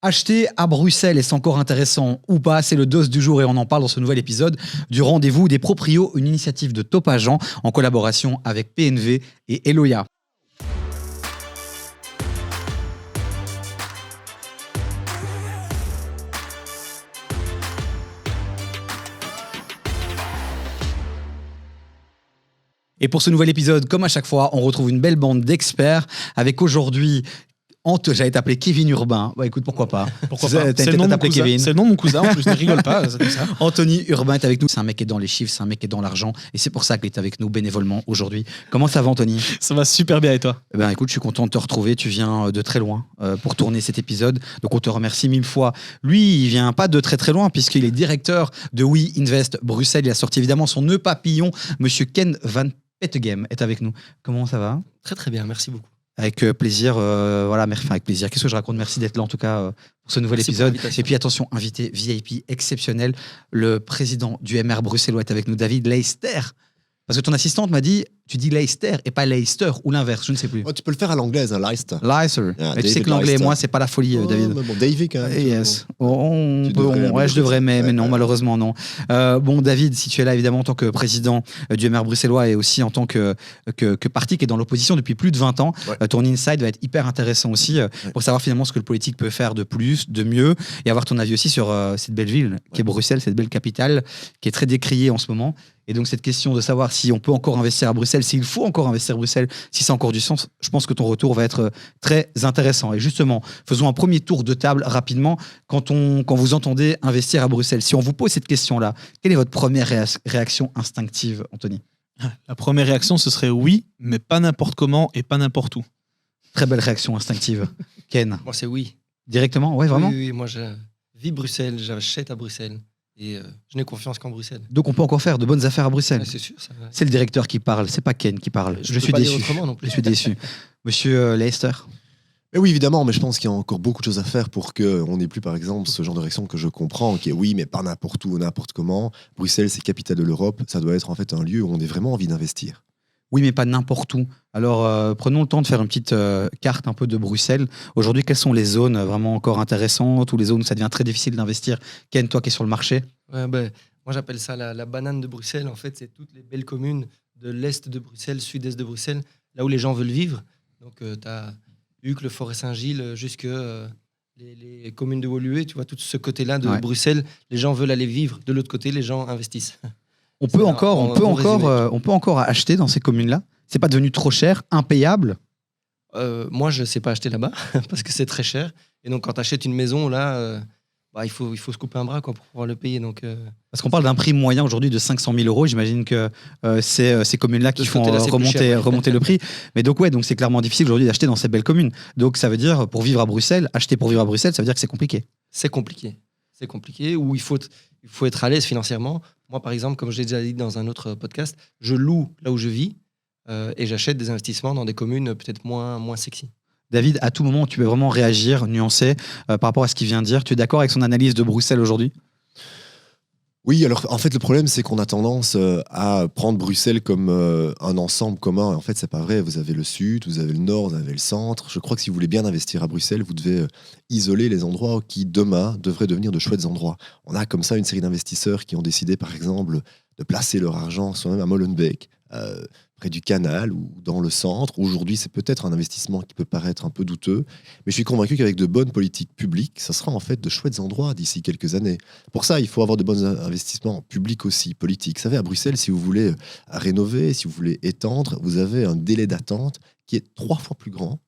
Acheter à Bruxelles, est-ce encore intéressant ou pas? C'est le dose du jour et on en parle dans ce nouvel épisode du Rendez-vous des Proprios, une initiative de Top Agent en collaboration avec PNV et Eloya. Et pour ce nouvel épisode, comme à chaque fois, on retrouve une belle bande d'experts avec aujourd'hui... J'allais t'appeler Kevin Urbain. Bah écoute, pourquoi pas? Pourquoi pas? C'est le nom de mon cousin, en plus, ne rigole pas, c'est comme ça. Anthony Urbain est avec nous. C'est un mec qui est dans les chiffres, c'est un mec qui est dans l'argent. Et c'est pour ça qu'il est avec nous bénévolement aujourd'hui. Comment ça va, Anthony? Ça va super bien, et toi? Eh ben, écoute, je suis content de te retrouver. Tu viens de très loin pour tourner cet épisode. Donc on te remercie 1000 fois. Lui, il vient pas de très très loin puisqu'il est directeur de We Invest Bruxelles. Il a sorti évidemment son nœud papillon. Monsieur Ken Van Petegem est avec nous. Comment ça va? Très très bien, merci beaucoup. Avec plaisir, avec plaisir. Qu'est-ce que je raconte? Merci d'être là en tout cas pour ce nouvel épisode. Et puis attention, invité VIP exceptionnel, le président du MR bruxellois est avec nous, David Leister. Parce que ton assistante m'a dit, tu dis Leicester et pas Leicester ou l'inverse, je ne sais plus. Oh, tu peux le faire à l'anglaise, hein, Leicester. Leicester. Mais tu sais que l'anglais et moi, c'est pas la folie, David. Bon, David, quand même. Yes. Je devrais, mais non, malheureusement, non. Bon, David, si tu es là, évidemment, en tant que président du MR bruxellois et aussi en tant que parti qui est dans l'opposition depuis plus de 20 ans, ton insight va être hyper intéressant aussi pour savoir finalement ce que le politique peut faire de plus, de mieux, et avoir ton avis aussi sur cette belle ville qui est Bruxelles, cette belle capitale qui est très décriée en ce moment. Et donc cette question de savoir si on peut encore investir à Bruxelles, s'il faut encore investir à Bruxelles, si ça a encore du sens, je pense que ton retour va être très intéressant. Et justement, faisons un premier tour de table rapidement. Quand vous entendez investir à Bruxelles, si on vous pose cette question-là, quelle est votre première réaction instinctive, Anthony? La première réaction, ce serait oui, mais pas n'importe comment et pas n'importe où. Très belle réaction instinctive. Ken? Moi, c'est oui. Directement? Ouais, vraiment? Oui, moi, je vis Bruxelles, j'achète à Bruxelles. Et je n'ai confiance qu'en Bruxelles. Donc on peut encore faire de bonnes affaires à Bruxelles. C'est sûr. C'est le directeur qui parle, c'est pas Ken qui parle. Je suis déçu. Je suis déçu. Monsieur Leister? Mais oui, évidemment, mais je pense qu'il y a encore beaucoup de choses à faire pour qu'on n'ait plus, par exemple, ce genre de réaction que je comprends, qui est oui, mais pas n'importe où, n'importe comment. Bruxelles, c'est capitale de l'Europe. Ça doit être en fait un lieu où on a vraiment envie d'investir. Oui, mais pas n'importe où. Alors, prenons le temps de faire une petite carte un peu de Bruxelles. Aujourd'hui, quelles sont les zones vraiment encore intéressantes ou les zones où ça devient très difficile d'investir? Ken, toi qui es sur le marché? Moi, j'appelle ça la banane de Bruxelles. En fait, c'est toutes les belles communes de l'est de Bruxelles, sud-est de Bruxelles, là où les gens veulent vivre. Donc, tu as Uccle, le Forêt-Saint-Gilles, jusque les communes de Woluwe. Tu vois, tout ce côté-là de Bruxelles, les gens veulent aller vivre. De l'autre côté, les gens investissent. On peut encore acheter dans ces communes-là? C'est pas devenu trop cher, impayable? Moi, je ne sais pas acheter là-bas parce que c'est très cher. Et donc, quand tu achètes une maison, là, il faut se couper un bras pour pouvoir le payer. Donc, Parce qu'on parle d'un prix moyen aujourd'hui de 500 000 €. J'imagine que c'est ces communes-là qui font remonter le prix. Mais donc, donc c'est clairement difficile aujourd'hui d'acheter dans ces belles communes. Donc, ça veut dire, pour vivre à Bruxelles, acheter pour vivre à Bruxelles, ça veut dire que c'est compliqué. C'est compliqué, ou il faut être à l'aise financièrement. Moi, par exemple, comme je l'ai déjà dit dans un autre podcast, je loue là où je vis et j'achète des investissements dans des communes peut-être moins sexy. David, à tout moment, tu peux vraiment réagir, nuancer par rapport à ce qu'il vient de dire. Tu es d'accord avec son analyse de Bruxelles aujourd'hui? Oui, alors en fait le problème c'est qu'on a tendance à prendre Bruxelles comme un ensemble commun. En fait c'est pas vrai, vous avez le sud, vous avez le nord, vous avez le centre. Je crois que si vous voulez bien investir à Bruxelles, vous devez isoler les endroits qui demain devraient devenir de chouettes endroits. On a comme ça une série d'investisseurs qui ont décidé par exemple de placer leur argent soit même à Molenbeek, près du canal ou dans le centre. Aujourd'hui, c'est peut-être un investissement qui peut paraître un peu douteux, mais je suis convaincu qu'avec de bonnes politiques publiques, ça sera en fait de chouettes endroits d'ici quelques années. Pour ça, il faut avoir de bons investissements publics aussi, politiques. Vous savez, à Bruxelles, si vous voulez rénover, si vous voulez étendre, vous avez un délai d'attente qui est 3 fois plus grand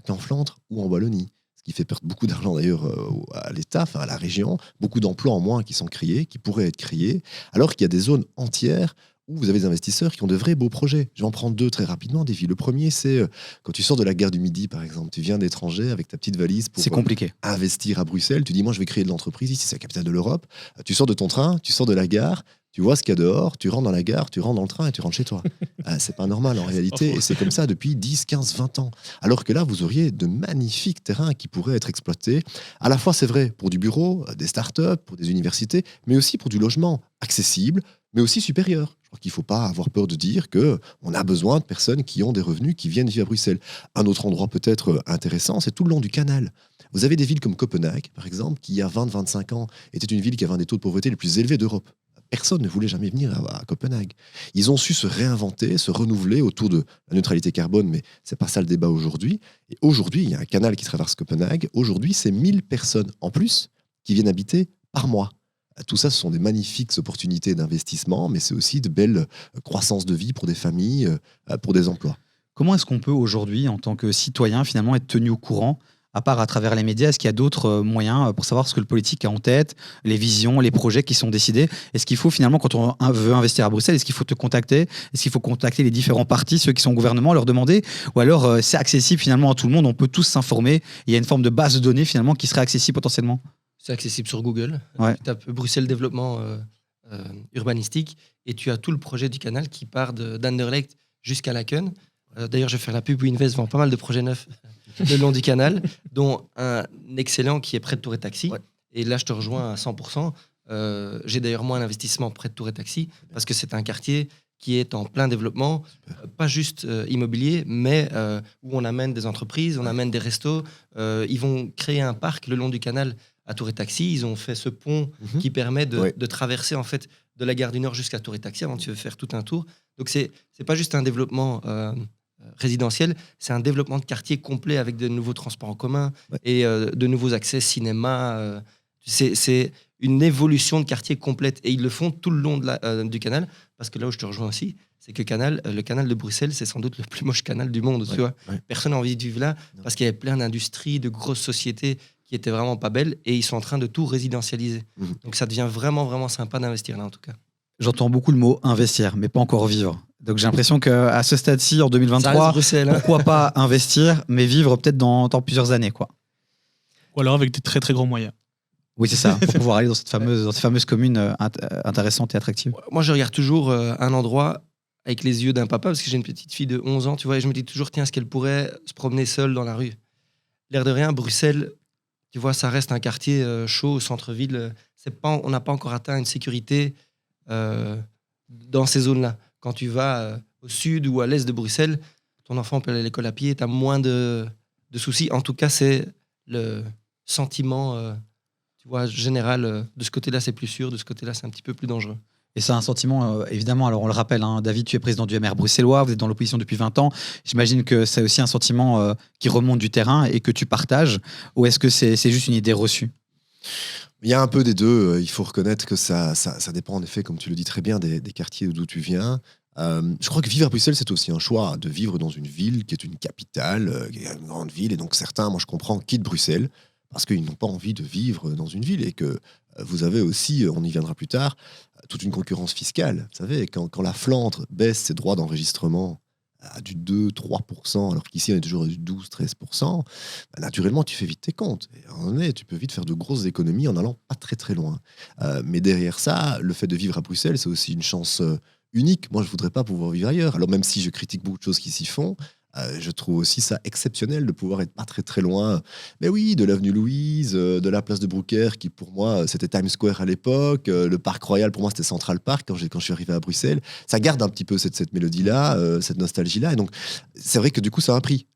qu'en Flandre ou en Wallonie. Ce qui fait perdre beaucoup d'argent d'ailleurs à l'État, à la région, beaucoup d'emplois en moins qui sont créés, qui pourraient être créés, alors qu'il y a des zones entières où vous avez des investisseurs qui ont de vrais beaux projets. Je vais en prendre 2 très rapidement, Davy. Le premier, c'est quand tu sors de la gare du Midi, par exemple. Tu viens d'étranger avec ta petite valise pour investir à Bruxelles. Tu dis, moi, je vais créer de l'entreprise ici, c'est la capitale de l'Europe. Tu sors de ton train, tu sors de la gare, tu vois ce qu'il y a dehors, tu rentres dans la gare, tu rentres dans le train et tu rentres chez toi. C'est pas normal en réalité, et c'est comme ça depuis 10, 15, 20 ans. Alors que là, vous auriez de magnifiques terrains qui pourraient être exploités. À la fois, c'est vrai, pour du bureau, des startups, pour des universités, mais aussi pour du logement accessible, mais aussi supérieur. Je crois qu'il ne faut pas avoir peur de dire qu'on a besoin de personnes qui ont des revenus qui viennent vivre à Bruxelles. Un autre endroit peut-être intéressant, c'est tout le long du canal. Vous avez des villes comme Copenhague, par exemple, qui il y a 20-25 ans était une ville qui avait un des taux de pauvreté les plus élevés d'Europe. Personne ne voulait jamais venir à Copenhague. Ils ont su se réinventer, se renouveler autour de la neutralité carbone, mais c'est pas ça le débat aujourd'hui. Et aujourd'hui, il y a un canal qui traverse Copenhague. Aujourd'hui, c'est 1000 personnes en plus qui viennent habiter par mois. Tout ça, ce sont des magnifiques opportunités d'investissement, mais c'est aussi de belles croissances de vie pour des familles, pour des emplois. Comment est-ce qu'on peut aujourd'hui, en tant que citoyen, finalement être tenu au courant, à part à travers les médias? Est-ce qu'il y a d'autres moyens pour savoir ce que le politique a en tête, les visions, les projets qui sont décidés? Est-ce qu'il faut finalement, quand on veut investir à Bruxelles, est-ce qu'il faut te contacter? Est-ce qu'il faut contacter les différents partis, ceux qui sont au gouvernement, leur demander? Ou alors c'est accessible finalement à tout le monde, on peut tous s'informer, il y a une forme de base de données finalement qui serait accessible potentiellement? C'est accessible sur Google. Ouais. Tu tapes Bruxelles développement urbanistique et tu as tout le projet du canal qui part d'Anderlecht jusqu'à Laken. D'ailleurs, je vais faire la pub, Winvest vend pas mal de projets neufs le long du canal, dont un excellent qui est près de Tour et Taxi. Ouais. Et là, je te rejoins à 100%. J'ai d'ailleurs moins d'investissement près de Tour et Taxi parce que c'est un quartier qui est en plein développement, pas juste immobilier, mais où on amène des entreprises, on amène des restos. Ils vont créer un parc le long du canal à Tour et Taxi. Ils ont fait ce pont qui permet de traverser en fait de la gare du Nord jusqu'à Tour et Taxi avant de faire tout un tour. Donc c'est pas juste un développement résidentiel, c'est un développement de quartier complet avec de nouveaux transports en commun et de nouveaux accès cinéma. C'est une évolution de quartier complète et ils le font tout le long du canal, parce que là où je te rejoins aussi, c'est que le canal de Bruxelles, c'est sans doute le plus moche canal du monde. Tu vois. Personne n'a envie de vivre là parce qu'il y avait plein d'industries, de grosses sociétés qui étaient vraiment pas belles et ils sont en train de tout résidentialiser. Donc ça devient vraiment, vraiment sympa d'investir là en tout cas. J'entends beaucoup le mot investir, mais pas encore vivre. Donc j'ai l'impression qu'à ce stade-ci, en 2023, pourquoi pas investir, mais vivre peut-être dans plusieurs années, quoi. Ou alors avec des très très gros moyens. Oui, c'est ça, pour pouvoir aller dans ces fameuses communes intéressantes et attractives. Moi, je regarde toujours un endroit avec les yeux d'un papa, parce que j'ai une petite fille de 11 ans, tu vois, et je me dis toujours, tiens, est-ce qu'elle pourrait se promener seule dans la rue? L'air de rien, Bruxelles, tu vois, ça reste un quartier chaud au centre-ville. On n'a pas encore atteint une sécurité dans ces zones-là. Quand tu vas au sud ou à l'est de Bruxelles, ton enfant peut aller à l'école à pied, tu as moins de soucis. En tout cas, c'est le sentiment tu vois, général. De ce côté-là, c'est plus sûr. De ce côté-là, c'est un petit peu plus dangereux. Et c'est un sentiment, évidemment, alors on le rappelle, hein, David, tu es président du MR bruxellois, vous êtes dans l'opposition depuis 20 ans. J'imagine que c'est aussi un sentiment qui remonte du terrain et que tu partages. Ou est-ce que c'est juste une idée reçue? Il y a un peu des deux. Il faut reconnaître que ça dépend en effet, comme tu le dis très bien, des quartiers d'où tu viens. Je crois que vivre à Bruxelles, c'est aussi un choix de vivre dans une ville qui est une capitale, qui est une grande ville. Et donc certains, moi je comprends, quittent Bruxelles parce qu'ils n'ont pas envie de vivre dans une ville et que vous avez aussi, on y viendra plus tard, toute une concurrence fiscale. Vous savez, quand la Flandre baisse ses droits d'enregistrement à du 2-3%, alors qu'ici on est toujours à du 12-13%, bah, naturellement tu fais vite tes comptes. Et à un moment donné, tu peux vite faire de grosses économies en allant pas très très loin. Mais derrière ça, le fait de vivre à Bruxelles, c'est aussi une chance unique. Moi, je voudrais pas pouvoir vivre ailleurs. Alors même si je critique beaucoup de choses qui s'y font, je trouve aussi ça exceptionnel de pouvoir être pas très très loin. Mais oui, de l'avenue Louise, de la place de Broucker, qui pour moi c'était Times Square à l'époque, le Parc Royal pour moi c'était Central Park quand je suis arrivé à Bruxelles. Ça garde un petit peu cette mélodie-là, cette nostalgie-là. Et donc c'est vrai que du coup ça a un prix.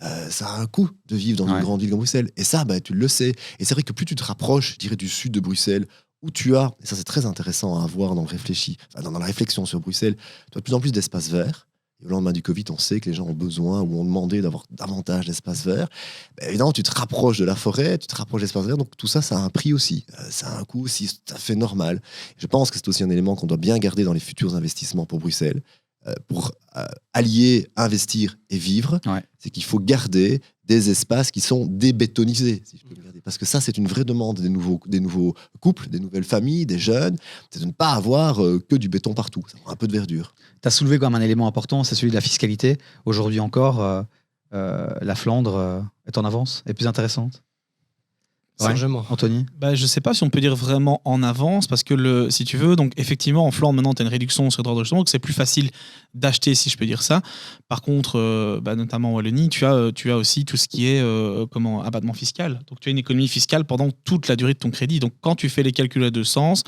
Ça a un coût de vivre dans une grande ville comme Bruxelles. Et ça, bah, tu le sais. Et c'est vrai que plus tu te rapproches, je dirais, du sud de Bruxelles, où tu as, et ça c'est très intéressant à avoir dans la réflexion sur Bruxelles, tu as de plus en plus d'espaces verts. Et au lendemain du Covid, on sait que les gens ont besoin ou ont demandé d'avoir davantage d'espaces verts. Ben, évidemment, tu te rapproches de la forêt, tu te rapproches d'espaces verts, donc tout ça, ça a un prix aussi. Ça a un coût aussi tout à fait normal. Je pense que c'est aussi un élément qu'on doit bien garder dans les futurs investissements pour Bruxelles. Pour allier, investir et vivre, c'est qu'il faut garder des espaces qui sont débétonisés, si je peux le garder. Parce que ça, c'est une vraie demande des nouveaux couples, des nouvelles familles, des jeunes, c'est de ne pas avoir que du béton partout, un peu de verdure. Tu as soulevé comme un élément important, c'est celui de la fiscalité. Aujourd'hui encore, la Flandre est en avance, est plus intéressante. Largement. Anthony? Je ne sais pas si on peut dire vraiment en avance, parce que si tu veux, donc effectivement en Flandre maintenant tu as une réduction sur le droit d'enregistrement, donc c'est plus facile d'acheter, si je peux dire ça. Par contre, notamment en Wallonie, tu as aussi tout ce qui est abattement fiscal. Donc tu as une économie fiscale pendant toute la durée de ton crédit. Donc quand tu fais les calculs à deux sens,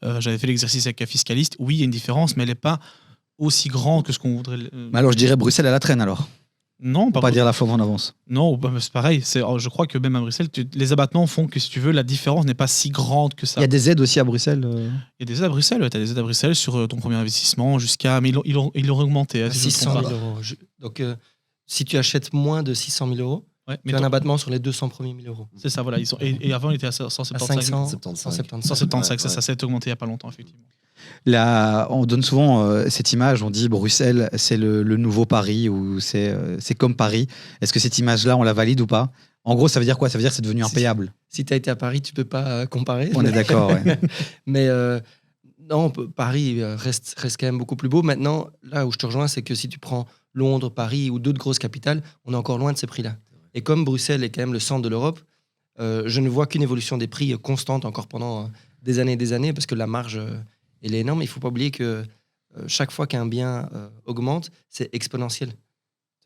j'avais fait l'exercice avec un fiscaliste, oui il y a une différence, mais elle n'est pas aussi grande que ce qu'on voudrait. Alors je dirais Bruxelles à la traîne alors. Non, Pour pas dire la Flandre en avance. Non, bah, c'est pareil. Je crois que même à Bruxelles, les abattements font que, si tu veux, la différence n'est pas si grande que ça. Il y a des aides aussi à Bruxelles. Il y a des aides à Bruxelles. Tu as des aides à Bruxelles sur ton premier investissement jusqu'à. Mais ils l'ont augmenté. À 600 000 euros. Donc, si tu achètes moins de 600 000 euros, tu as un abattement sur les 200 premiers 1000 euros. C'est ça, voilà. Et avant, il était à 175. 175, ça s'est augmenté il n'y a pas longtemps, effectivement. Là, on donne souvent cette image, on dit Bruxelles, c'est le nouveau Paris, ou c'est comme Paris. Est-ce que cette image-là, on la valide ou pas? En gros, ça veut dire quoi? Ça veut dire que c'est devenu impayable. Si tu as été à Paris, tu peux pas comparer. On est d'accord, ouais. Mais non, Paris reste quand même beaucoup plus beau. Maintenant, là où je te rejoins, c'est que si tu prends Londres, Paris ou d'autres grosses capitales, on est encore loin de ces prix-là. Et comme Bruxelles est quand même le centre de l'Europe, je ne vois qu'une évolution des prix constante encore pendant des années, parce que la marge... elle est énorme. Il ne faut pas oublier que chaque fois qu'un bien augmente, c'est exponentiel.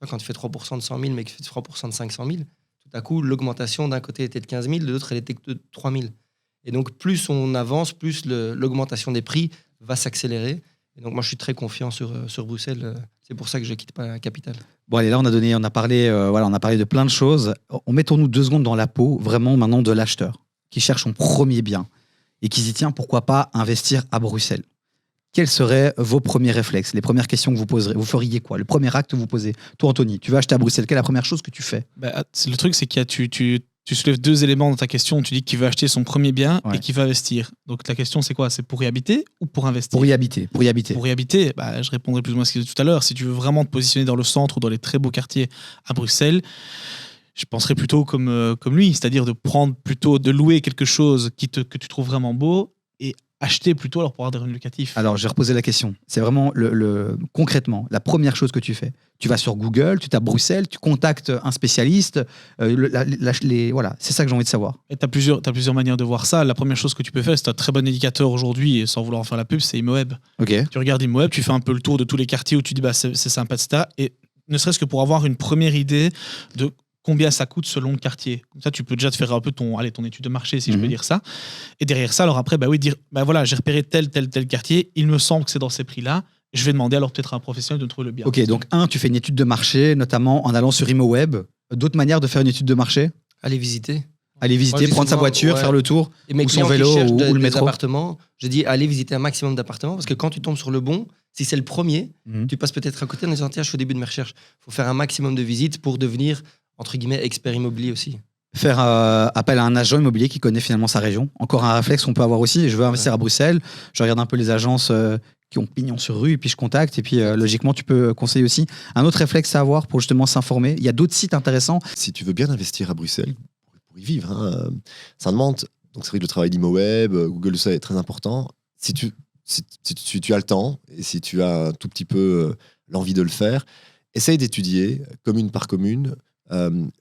Quand tu fais 3% de 100 000, mais que tu fais 3% de 500 000, tout à coup, l'augmentation d'un côté était de 15 000, de l'autre, elle était de 3 000. Et donc, plus on avance, plus l'augmentation des prix va s'accélérer. Et donc, moi, je suis très confiant sur Bruxelles. C'est pour ça que je ne quitte pas la capitale. Bon, allez, là, on a parlé de plein de choses. Mettons-nous 2 secondes dans la peau, vraiment, maintenant, de l'acheteur qui cherche son premier bien et qui se dit, tiens, pourquoi pas investir à Bruxelles? Quels seraient vos premiers réflexes, les premières questions que vous poserez? Vous feriez quoi? Le premier acte que vous posez? Toi, Anthony, tu vas acheter à Bruxelles, quelle est la première chose que tu fais? Le truc, c'est qu'il tu soulèves 2 éléments dans ta question. Tu dis qu'il veut acheter son premier bien et qu'il veut investir. Donc la question, c'est quoi? C'est pour y habiter ou pour investir? Pour y habiter. Pour y habiter, je répondrai plus ou moins à ce que j'ai dit tout à l'heure. Si tu veux vraiment te positionner dans le centre ou dans les très beaux quartiers à Bruxelles, je penserais plutôt comme lui, c'est-à-dire de louer quelque chose que tu trouves vraiment beau et acheter plutôt alors pour avoir des revenus locatifs. Alors, j'ai reposé la question. C'est vraiment concrètement la première chose que tu fais. Tu vas sur Google, tu tapes Bruxelles, tu contactes un spécialiste. Voilà, c'est ça que j'ai envie de savoir. Et tu as plusieurs manières de voir ça. La première chose que tu peux faire, c'est un très bon indicateur aujourd'hui, et sans vouloir en faire la pub, c'est ImoWeb. Okay. Tu regardes ImoWeb, tu fais un peu le tour de tous les quartiers où tu dis c'est sympa, etc. Et ne serait-ce que pour avoir une première idée de combien ça coûte selon le quartier. Comme ça, tu peux déjà te faire un peu ton étude de marché, si je peux dire ça. Et derrière ça, alors après, dire, voilà, j'ai repéré tel quartier, il me semble que c'est dans ces prix-là, je vais demander alors peut-être à un professionnel de trouver le bien. Ok, donc tu fais une étude de marché, notamment en allant sur ImoWeb. D'autres manières de faire une étude de marché? Aller visiter, prendre sa voiture, faire le tour, ou son vélo, ou le métro. Appartements, je dis aller visiter un maximum d'appartements, parce que quand tu tombes sur le bon, si c'est le premier, tu passes peut-être à côté en disant, tiens, je suis au début de mes recherches. Il faut faire un maximum de visites pour devenir, entre guillemets, expert immobilier aussi. Faire appel à un agent immobilier qui connaît finalement sa région. Encore un réflexe qu'on peut avoir aussi. Je veux investir à Bruxelles, je regarde un peu les agences qui ont pignon sur rue, et puis je contacte, et puis logiquement, tu peux conseiller aussi. Un autre réflexe à avoir pour justement s'informer. Il y a d'autres sites intéressants. Si tu veux bien investir à Bruxelles, pour y vivre, ça demande, donc c'est vrai que le travail d'ImoWeb, Google, ça est très important. Si tu as le temps, et si tu as un tout petit peu l'envie de le faire, essaye d'étudier, commune par commune,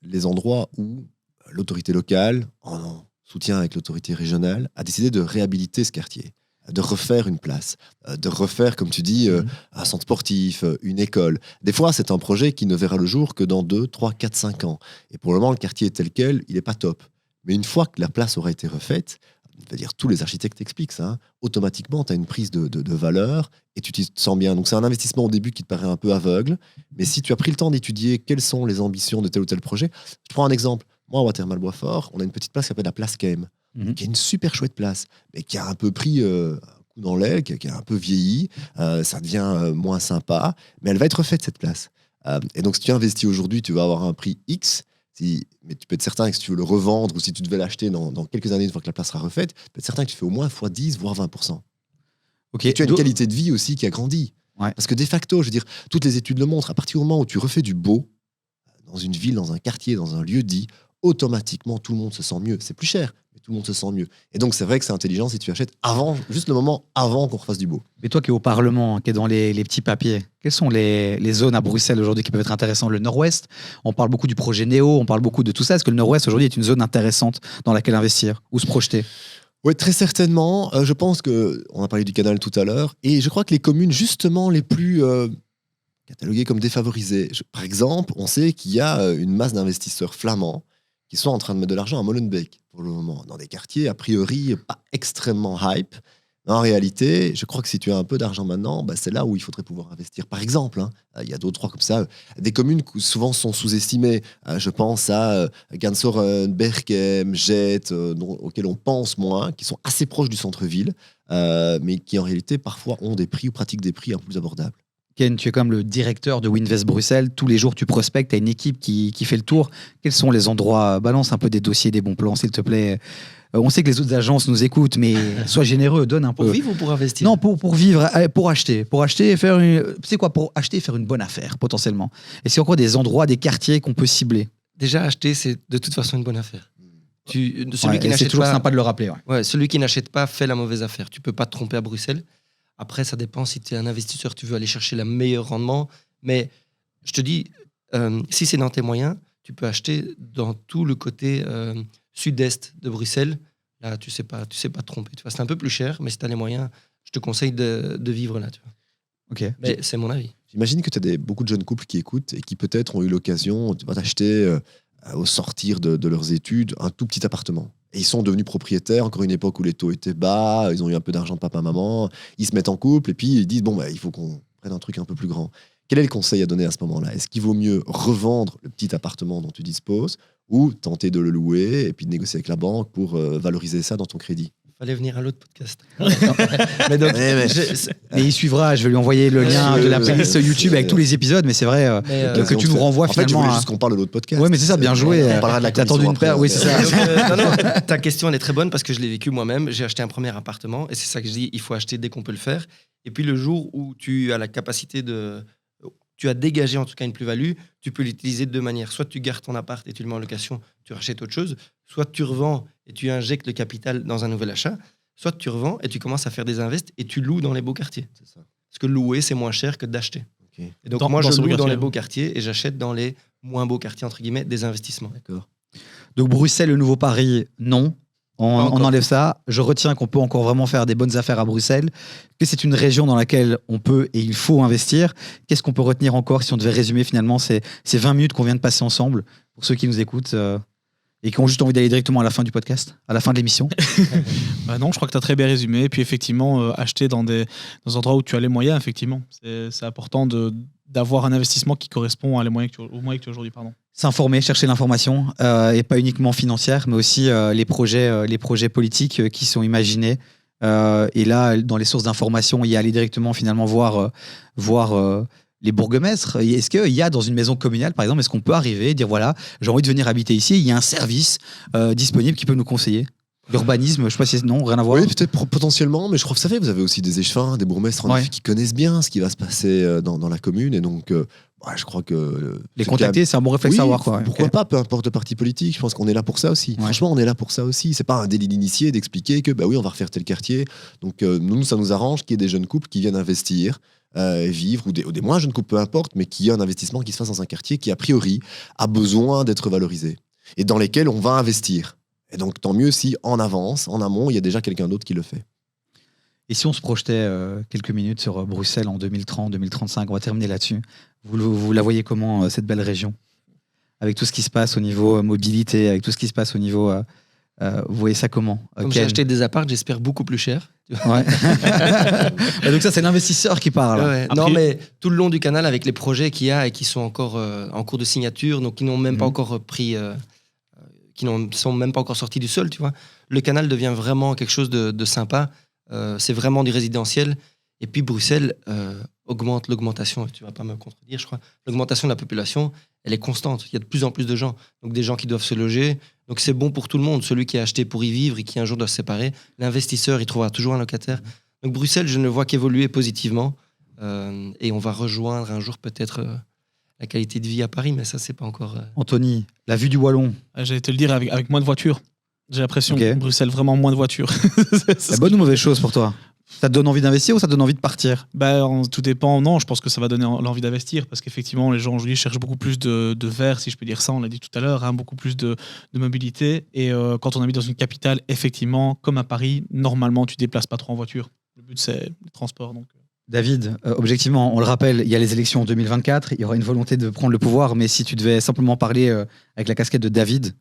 les endroits où l'autorité locale, en soutien avec l'autorité régionale, a décidé de réhabiliter ce quartier, de refaire une place, de refaire, comme tu dis, un centre sportif, une école. Des fois, c'est un projet qui ne verra le jour que dans 2, 3, 4, 5 ans. Et pour le moment, le quartier est tel quel, il n'est pas top. Mais une fois que la place aura été refaite, c'est-à-dire tous les architectes expliquent ça, automatiquement, tu as une prise de valeur et tu te sens bien. Donc c'est un investissement au début qui te paraît un peu aveugle, mais si tu as pris le temps d'étudier quelles sont les ambitions de tel ou tel projet, je prends un exemple. Moi, à Watermal-Boisfort, on a une petite place qui s'appelle la place Keim, qui est une super chouette place, mais qui a un peu pris un coup dans l'aile, qui a un peu vieilli, ça devient moins sympa, mais elle va être refaite, cette place. Et donc si tu investis aujourd'hui, tu vas avoir un prix X, mais tu peux être certain que si tu veux le revendre ou si tu devais l'acheter dans quelques années une fois que la place sera refaite, tu peux être certain que tu fais au moins x10 voire 20%. Okay. Et tu as une qualité de vie aussi qui a grandi. Ouais. Parce que de facto, je veux dire, toutes les études le montrent, à partir du moment où tu refais du beau dans une ville, dans un quartier, dans un lieu dit, automatiquement tout le monde se sent mieux. C'est plus cher, mais tout le monde se sent mieux. Et donc c'est vrai que c'est intelligent si tu achètes juste le moment avant qu'on refasse du beau. Mais toi qui es au Parlement, qui est dans les petits papiers, quelles sont les zones à Bruxelles aujourd'hui qui peuvent être intéressantes? Le Nord-Ouest, on parle beaucoup du projet Néo, on parle beaucoup de tout ça. Est-ce que le Nord-Ouest aujourd'hui est une zone intéressante dans laquelle investir ou se projeter? Oui, très certainement. Je pense qu'on a parlé du canal tout à l'heure, et je crois que les communes justement les plus cataloguées comme défavorisées, par exemple, on sait qu'il y a une masse d'investisseurs flamands qui sont en train de mettre de l'argent à Molenbeek pour le moment, dans des quartiers a priori pas extrêmement hype, En réalité, je crois que si tu as un peu d'argent maintenant, c'est là où il faudrait pouvoir investir. Par exemple, il y a d'autres, trois comme ça. Des communes qui souvent sont sous-estimées. Je pense à Gansoren, Berchem, Jette, auxquelles on pense moins, qui sont assez proches du centre-ville, mais qui en réalité parfois ont des prix ou pratiquent des prix un peu plus abordables. Ken, tu es comme le directeur de Winvest Bruxelles. Tous les jours, tu prospectes, tu as une équipe qui fait le tour. Quels sont les endroits? Balance un peu des dossiers, des bons plans, s'il te plaît. On sait que les autres agences nous écoutent, mais sois généreux, donne un peu. Pour vivre ou pour investir? Non, pour vivre, pour acheter. Pour acheter et faire pour acheter et faire une bonne affaire, potentiellement. Est-ce qu'il y a encore des endroits, des quartiers qu'on peut cibler? Déjà, acheter, c'est de toute façon une bonne affaire. C'est toujours sympa de le rappeler. Celui qui n'achète pas fait la mauvaise affaire. Tu peux pas te tromper à Bruxelles. Après, ça dépend si tu es un investisseur, tu veux aller chercher le meilleur rendement. Mais je te dis, si c'est dans tes moyens, tu peux acheter dans tout le côté sud-est de Bruxelles. Là, tu sais pas te tromper. Tu vois, c'est un peu plus cher, mais si tu as les moyens, je te conseille de vivre là. Tu vois. Okay. Mais c'est mon avis. J'imagine que tu as beaucoup de jeunes couples qui écoutent et qui peut-être ont eu l'occasion d'acheter au sortir de leurs études un tout petit appartement. Et ils sont devenus propriétaires, encore une époque où les taux étaient bas, ils ont eu un peu d'argent de papa-maman, ils se mettent en couple et puis ils disent il faut qu'on prenne un truc un peu plus grand. Quel est le conseil à donner à ce moment-là? Est-ce qu'il vaut mieux revendre le petit appartement dont tu disposes ou tenter de le louer et puis de négocier avec la banque pour valoriser ça dans ton crédit? Fallait venir à l'autre podcast. Mais il suivra, je vais lui envoyer le lien de la playlist YouTube avec tous les épisodes, mais c'est vrai que tu nous renvoies finalement. En fait, je voulais juste qu'on parle de l'autre podcast. Oui, mais c'est ça, bien joué. On parlera de la commission attendu une paire, oui, c'est ça. Non, ta question, elle est très bonne parce que je l'ai vécu moi-même. J'ai acheté un premier appartement et c'est ça que je dis, il faut acheter dès qu'on peut le faire. Et puis le jour où tu as la capacité tu as dégagé en tout cas une plus-value, tu peux l'utiliser de deux manières. Soit tu gardes ton appart et tu le mets en location, tu rachètes autre chose. Soit tu revends et tu injectes le capital dans un nouvel achat. Soit tu revends et tu commences à faire des invests et tu loues dans les beaux quartiers. C'est ça. Parce que louer, c'est moins cher que d'acheter. Okay. Et donc moi, je loue dans les beaux quartiers et j'achète dans les moins beaux quartiers, entre guillemets, des investissements. D'accord. Donc Bruxelles, le nouveau Paris, non. On enlève ça. Je retiens qu'on peut encore vraiment faire des bonnes affaires à Bruxelles, que c'est une région dans laquelle on peut et il faut investir. Qu'est-ce qu'on peut retenir encore si on devait résumer finalement ces 20 minutes qu'on vient de passer ensemble, pour ceux qui nous écoutent et qui ont juste envie d'aller directement à la fin du podcast, à la fin de l'émission? Non, je crois que tu as très bien résumé. Et puis effectivement, acheter dans des endroits où tu as les moyens, effectivement. C'est important d'avoir un investissement qui correspond aux moyens que tu as aujourd'hui. S'informer, chercher l'information, et pas uniquement financière, mais aussi les projets politiques qui sont imaginés. Et là, dans les sources d'information, y aller directement finalement voir les bourgmestres. Est-ce qu'il y a dans une maison communale, par exemple, est-ce qu'on peut arriver et dire voilà, j'ai envie de venir habiter ici, il y a un service disponible qui peut nous conseiller? L'urbanisme, je ne sais pas si non, rien à voir. Oui, peut-être potentiellement, mais je crois que vous avez aussi des échevins, des bourgmestres qui connaissent bien ce qui va se passer dans la commune, et donc je crois que les contacter, c'est un bon réflexe à avoir. Pourquoi pas, peu importe le parti politique, je pense qu'on est là pour ça aussi. Franchement, on est là pour ça aussi. C'est pas un délit d'initié d'expliquer que on va refaire tel quartier. Donc nous, ça nous arrange qu'il y ait des jeunes couples qui viennent investir, vivre, ou des moins jeunes couples, peu importe, mais qu'il y ait un investissement qui se fasse dans un quartier qui, a priori, a besoin d'être valorisé et dans lesquels on va investir. Et donc, tant mieux si, en avance, en amont, il y a déjà quelqu'un d'autre qui le fait. Et si on se projetait quelques minutes sur Bruxelles en 2030, 2035, on va terminer là-dessus. Vous la voyez comment, cette belle région? Avec tout ce qui se passe au niveau mobilité, avec tout ce qui se passe au niveau... vous voyez ça comment? Comme j'ai acheté des apparts, j'espère beaucoup plus cher. Ouais. Donc ça, c'est l'investisseur qui parle. Ouais. Après... Non, mais tout le long du canal, avec les projets qu'il y a et qui sont encore en cours de signature, donc qui n'ont même pas encore pris... qui ne sont même pas encore sortis du sol, tu vois. Le canal devient vraiment quelque chose de sympa. C'est vraiment du résidentiel. Et puis Bruxelles augmente l'augmentation. Tu ne vas pas me contredire, je crois. L'augmentation de la population, elle est constante. Il y a de plus en plus de gens. Donc des gens qui doivent se loger. Donc c'est bon pour tout le monde. Celui qui a acheté pour y vivre et qui un jour doit se séparer. L'investisseur, il trouvera toujours un locataire. Donc Bruxelles, je ne vois qu'évoluer positivement. Et on va rejoindre un jour peut-être... la qualité de vie à Paris, mais ça, c'est pas encore... Anthony, la vue du Wallon. J'allais te le dire, avec moins de voitures. J'ai l'impression que Bruxelles, vraiment moins de voitures. C'est bonne ou mauvaise chose pour toi? Ça te donne envie d'investir ou ça te donne envie de partir? Tout dépend. Non, je pense que ça va donner l'envie d'investir parce qu'effectivement, les gens aujourd'hui cherchent beaucoup plus de verre, si je peux dire ça, on l'a dit tout à l'heure, beaucoup plus de mobilité. Et quand on habite dans une capitale, effectivement, comme à Paris, normalement, tu ne déplaces pas trop en voiture. Le but, c'est le transport. Donc. David, objectivement, on le rappelle, il y a les élections en 2024, il y aura une volonté de prendre le pouvoir, mais si tu devais simplement parler avec la casquette de David,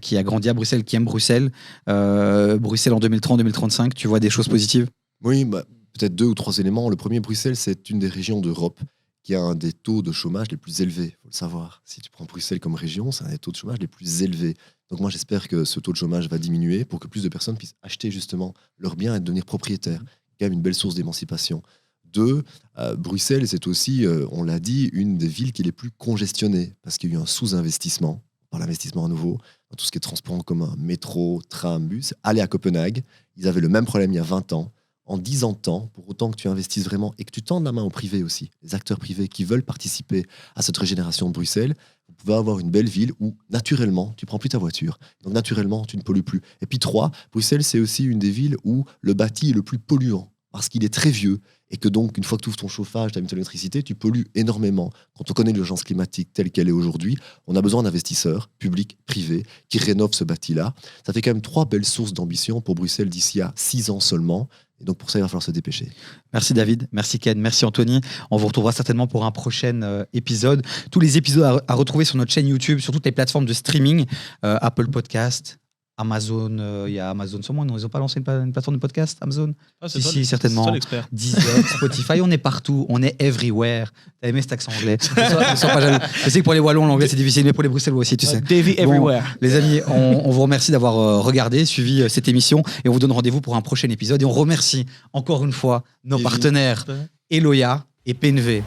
qui a grandi à Bruxelles, qui aime Bruxelles, Bruxelles en 2030-2035, tu vois des choses positives? Oui, peut-être 2 ou 3 éléments. Le premier, Bruxelles, c'est une des régions d'Europe qui a un des taux de chômage les plus élevés. Il faut le savoir. Si tu prends Bruxelles comme région, c'est un des taux de chômage les plus élevés. Donc moi, j'espère que ce taux de chômage va diminuer pour que plus de personnes puissent acheter justement leurs biens et devenir propriétaires. C'est quand même une belle source d'émancipation. 2, Bruxelles, c'est aussi, on l'a dit, une des villes qui est les plus congestionnées parce qu'il y a eu un sous-investissement, par l'investissement à nouveau, dans tout ce qui est transport en commun, métro, tram, bus. Allez à Copenhague, ils avaient le même problème il y a 20 ans. En 10 ans de temps, pour autant que tu investisses vraiment et que tu tendes la main au privé aussi, les acteurs privés qui veulent participer à cette régénération de Bruxelles, vous pouvez avoir une belle ville où, naturellement, tu prends plus ta voiture. Donc, naturellement, tu ne pollues plus. Et puis 3, Bruxelles, c'est aussi une des villes où le bâti est le plus polluant parce qu'il est très vieux et que donc, une fois que tu ouvres ton chauffage, tu as mis ton électricité, tu pollues énormément. Quand on connaît l'urgence climatique telle qu'elle est aujourd'hui, on a besoin d'investisseurs, publics, privés, qui rénovent ce bâti-là. Ça fait quand même 3 belles sources d'ambition pour Bruxelles d'ici à 6 ans seulement. Et donc pour ça, il va falloir se dépêcher. Merci David, merci Ken, merci Anthony. On vous retrouvera certainement pour un prochain épisode. Tous les épisodes à retrouver sur notre chaîne YouTube, sur toutes les plateformes de streaming, Apple Podcast, Amazon, il y a Amazon sur moi, non, ils n'ont pas lancé une plateforme de podcast, Amazon? Si, certainement. C'est toi l'expert. Deezer, Spotify, on est partout, on est everywhere. T'as aimé cet accent anglais? Ne sois pas jaloux. Je sais que pour les Wallons, l'anglais c'est difficile, mais pour les Bruxellois aussi, tu sais. Davy everywhere. Les amis, on vous remercie d'avoir regardé, suivi cette émission et on vous donne rendez-vous pour un prochain épisode. Et on remercie encore une fois nos partenaires Eloya et PNV.